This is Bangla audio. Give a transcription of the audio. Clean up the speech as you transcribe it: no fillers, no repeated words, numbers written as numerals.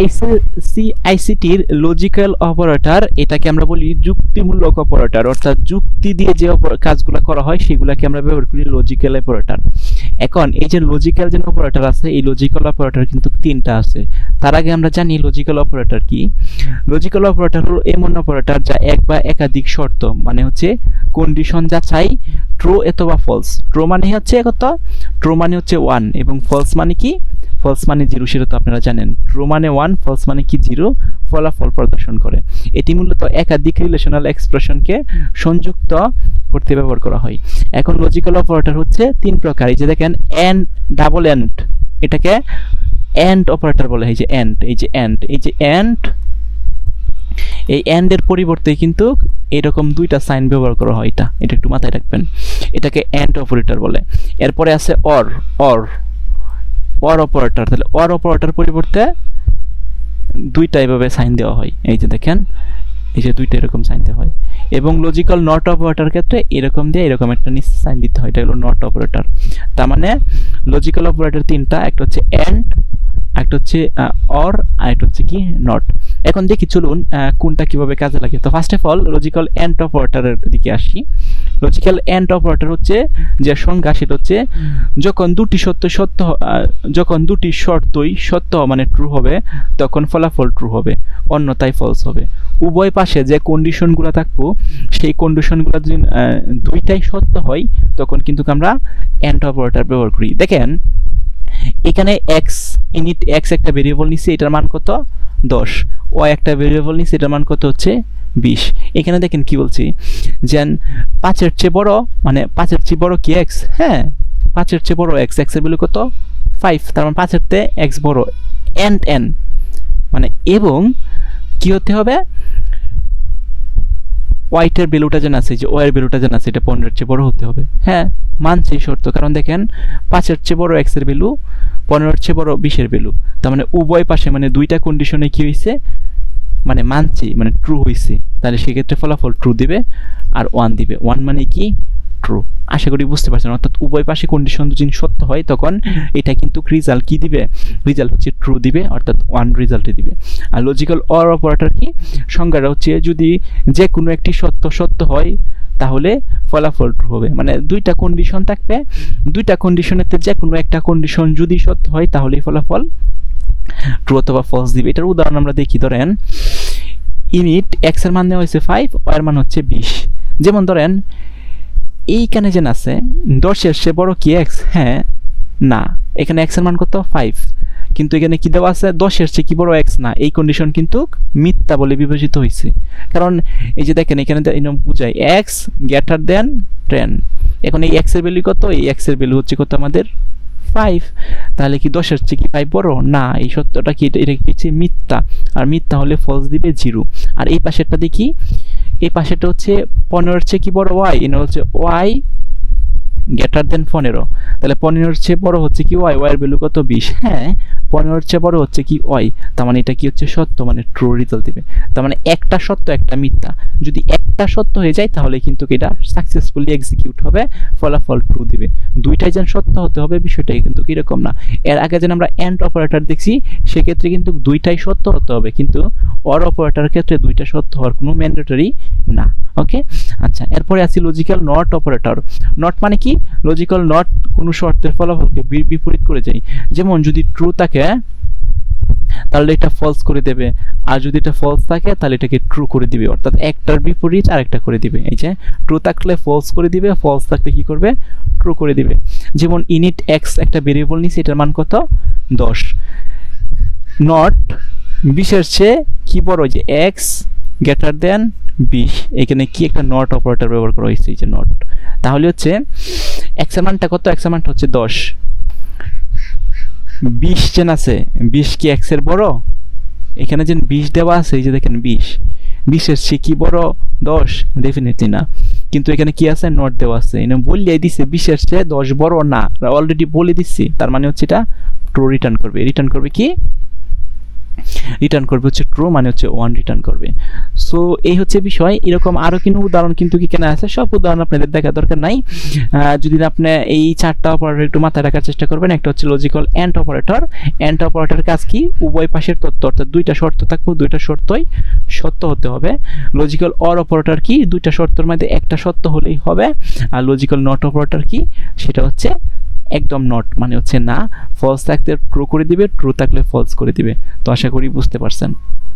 এসএসসি-আইসিটির লজিক্যাল অপারেটর, এটাকে আমরা বলি যুক্তিমূলক অপারেটর, অর্থাৎ যুক্তি দিয়ে যে কাজগুলো করা হয় সেগুলোকে আমরা ব্যবহার করি লজিক্যাল অপারেটর। এখন এই যে লজিক্যাল যে অপারেটর আছে, এই লজিক্যাল অপারেটর কিন্তু তিনটা আছে। তার আগে আমরা জানি লজিক্যাল অপারেটর কি। লজিক্যাল অপারেটর হলো এমন অপারেটর যা এক বা একাধিক শর্ত, মানে হচ্ছে কন্ডিশন যাচাই, ট্রু অথবা ফলস। ট্রু মানে হচ্ছে কত, ট্রু মানে হচ্ছে 1 এবং ফলস মানে কি, ফলস মানে 0, সেটা তো আপনারা জানেন। ট্রু মানে 1, ফলস মানে কি 0, ফলাফল প্রদর্শন করে। এটি মূলত একাধিক রিলেশনাল এক্সপ্রেশনকে সংযুক্ত করতে ব্যবহার করা হয়। এখন লজিক্যাল অপারেটর হচ্ছে তিন প্রকার। এই যে দেখেন এন্ড, ডাবল এন্ড, এটাকে এন্ড অপারেটর বলে। এই যে এন্ড, এই যে এন্ড, এই যে এন্ড, এই এন্ড এর পরিবর্তে কিন্তু এরকম দুইটা সাইন ব্যবহার করা হয়। এটা একটু মাথায় রাখবেন, এটাকে এন্ড অপারেটর বলে। এরপরে আছে অর, অর অপারেটর। তাহলে অর অপারেটর পরিবর্তে দুইটা এভাবে সাইন দেওয়া হয়। এই যে দেখেন, এই যে দুইটা এরকম সাইন দেওয়া হয়। এবং লজিক্যাল নট অপারেটর ক্ষেত্রে এরকম দিয়ে এরকম একটা নিচে সাইন দিতে হয়, এটা হলো নট অপারেটর। তার মানে লজিক্যাল অপারেটর তিনটা, একটা হচ্ছে এন্ড, একটা হচ্ছে অর, আর একটা হচ্ছে কি নট। এখন দেখি চলুন কোনটা কিভাবে কাজে লাগে। তো first of all logical and অপারেটরের দিকে আসি। লজিক্যাল এন্ড অপারেটর হচ্ছে যে সংজ্ঞা, সেটা হচ্ছে যখন দুটি শর্তই সত্য মানে ট্রু হবে, তখন ফলাফল ট্রু হবে, অন্যথায় ফলস হবে। উভয় পাশে যে কন্ডিশনগুলো থাকবো, সেই কন্ডিশনগুলো যদি দুইটাই সত্য হয়, তখন কিন্তু আমরা এন্ড অপারেটর ব্যবহার করি। দেখেন এখানে এক্স, ইনিট এক্স একটা ভেরিয়েবল নিচ্ছে, এটার মান কত 10, ওয়াই একটা ভেরিয়েবল নিচ্ছে, এটার মান কত হচ্ছে 20। এখানে দেখেন কি বলছি, যে 5-এর চেয়ে বড়, মানে 5-এর চেয়ে বড় কি এক্স, হ্যাঁ 5-এর চেয়ে বড় এক্স, এক্সের ভ্যালু কত 5, তার মানে 5-এর চেয়ে এক্স বড়, এন্ড এন মানে, এবং কি হতে হবে, ওয়াইটার ভ্যালুটা যেন আছে, যে ওয়াইয়ের ভ্যালুটা যেন আছে, এটা 15-এর চেয়ে বড় হতে হবে। হ্যাঁ মানছে এই শর্ত, কারণ দেখেন 5-এর চেয়ে বড় এক্স এর ভ্যালু, 15-এর চেয়ে বড় 20-এর ভ্যালু, তার মানে উভয় পাশে মানে দুইটা কন্ডিশনে কি হয়েছে, মানে মানছে, মানে ট্রু হয়েছে। তাহলে সেক্ষেত্রে ফলাফল ট্রু দিবে আর 1 দিবে। 1 মানে কি, ট্রু। আশা করি বুঝতে পারছেন। অর্থাৎ উভয় পাশে কন্ডিশন যদি সত্য হয়, তখন এটা কিন্তু রেজাল্ট কি দিবে, রেজাল্ট হচ্ছে ট্রু দিবে, অর্থাৎ 1 রেজাল্ট দিবে। আর লজিক্যাল অর অপারেটর কি, সংজ্ঞাটা হচ্ছে যদি যে কোনো একটি সত্য হয়, তাহলে ফলাফল ট্রু হবে। মানে দুইটা কন্ডিশন থাকবে, দুইটা কন্ডিশনের যে কোনো একটা কন্ডিশন যদি সত্য হয়, তাহলেই ফলাফল ট্রু অথবা ফলস দিবে। এটার উদাহরণ আমরা দেখি। ধরেন ইনিট এক্স এর মান নেওয়া হয়েছে 5, ওয়াই এর মান হচ্ছে 20। যেমন ধরেন এইখানে যেন আছে 10-এর চেয়ে বড় কি এক্স, হ্যাঁ না, এখানে এক্স এর মান কত 5, কিন্তু এখানে কি দেওয়া আছে 10-এর চেয়ে কি বড় এক্স না, এই কন্ডিশন কিন্তু মিথ্যা বলে বিবেচিত হয়েছে। কারণ এই যে দেখেন এখানে বুঝায় এক্স গ্রেটার দেন 10। এখন এই এক্স এর ভ্যালু কত, এই এক্স এর ভ্যালু হচ্ছে কত আমাদের 5, তাহলে কি 10-এর চেয়ে কি 5 বড় না, এই সত্যটা কি, এটা হচ্ছে মিথ্যা, আর মিথ্যা হলে ফলস দিবে 0। আর এই পাশেরটা দেখি, এই পাশেরটা হচ্ছে 15-এর চেয়ে কি বড় ওয়াই, এটা হচ্ছে ওয়াই গ্রেটার দেন 15, তাহলে 15-এর চেয়ে বড় হচ্ছে কি ওয়াই, ওয়াই এর ভ্যালু কত 20, হ্যাঁ 15-এর চেয়ে বড় হচ্ছে কি ওয়াই, তার মানে এটা কি হচ্ছে সত্য, মানে ট্রু রেজাল্ট দিবে। তার মানে একটা সত্য একটা মিথ্যা, যদি একটা সত্য হয়ে যায় তাহলে কিন্তু এটা সাকসেসফুলি এক্সিকিউট হবে, ফলাফল ট্রু দিবে। দুইটাই যেন সত্য হতে হবে বিষয়টাই কিন্তু এরকম না। এর আগে যেন আমরা এন্ড অপারেটর দেখছি, সেক্ষেত্রে কিন্তু দুইটাই সত্য হতে হবে, কিন্তু অর অপারেটরের ক্ষেত্রে দুইটা সত্য হওয়ার কোনো ম্যান্ডেটরি না। ওকে, আচ্ছা এরপরে আসি লজিক্যাল নট অপারেটর। নট মানে কি, লজিক্যাল নট কোনো শর্তের ফলাফলকে বিপরীত করে যায়। যেমন যদি ট্রু থাকে তাহলে এটা ফলস করে দেবে, আর যদি এটা ফলস থাকে তাহলে এটাকে ট্রু করে দিবে, অর্থাৎ একটার বিপরীত আরেকটা করে দিবে। এই যে ট্রু থাকলে ফলস করে দিবে, ফলস থাকলে কি করবে, ট্রু করে দিবে। যেমন ইনিট এক্স একটা ভেরিয়েবল নিছে, এটার মান কত 10, নট 20-এর চেয়ে কি বড়, যে এক্স গ্রেটার দেন 20, এখানে কি একটা নট অপারেটর ব্যবহার করা হয়েছে, এই যে নট। তাহলে হচ্ছে এক্স এর মানটা কত, এক্স এর মানটা হচ্ছে 10, 20 যেন আছে, 20 কি এক্স এর বড়, এখানে যেন 20 দেওয়া আছে, এই যে দেখেন 20-এর চেয়ে কি বড় 10, ডেফিনেটলি না। কিন্তু এখানে কি আছে, নট দেওয়া আছে, এনে বললেই দিছে 20-এর চেয়ে 10 বড় না, অলরেডি বলে দিচ্ছি, তার মানে হচ্ছে এটা ট্রু রিটার্ন করবে। রিটার্ন করবে কি, রিটার্ন করবে হচ্ছে ট্রু, মানে হচ্ছে 1 রিটার্ন করবে। সো এই হচ্ছে বিষয়। এরকম আরও কিন্তু উদাহরণ কিন্তু কি কেনা আছে, সব উদাহরণ আপনাদের দেখা দরকার নাই। যদি আপনি এই 4টা অপারেটর একটু মাথায় রাখার চেষ্টা করবেন। একটা হচ্ছে লজিক্যাল এন্ড অপারেটর। এন্ড অপারেটরের কাজ কি, উভয় পাশের তথ্য, অর্থাৎ দুইটা শর্ত থাকবে, দুইটা শর্তই সত্য হতে হবে। লজিক্যাল অর অপারেটর কি, দুইটা শর্তের মধ্যে একটা সত্য হলেই হবে। আর লজিক্যাল নট অপারেটর কি, সেটা হচ্ছে একদম নট, মানে হচ্ছে না। ফলস থাকলে ট্রু করে দিবে, ট্রু থাকলে ফলস করে দিবে। তো আশা করি বুঝতে পারছেন।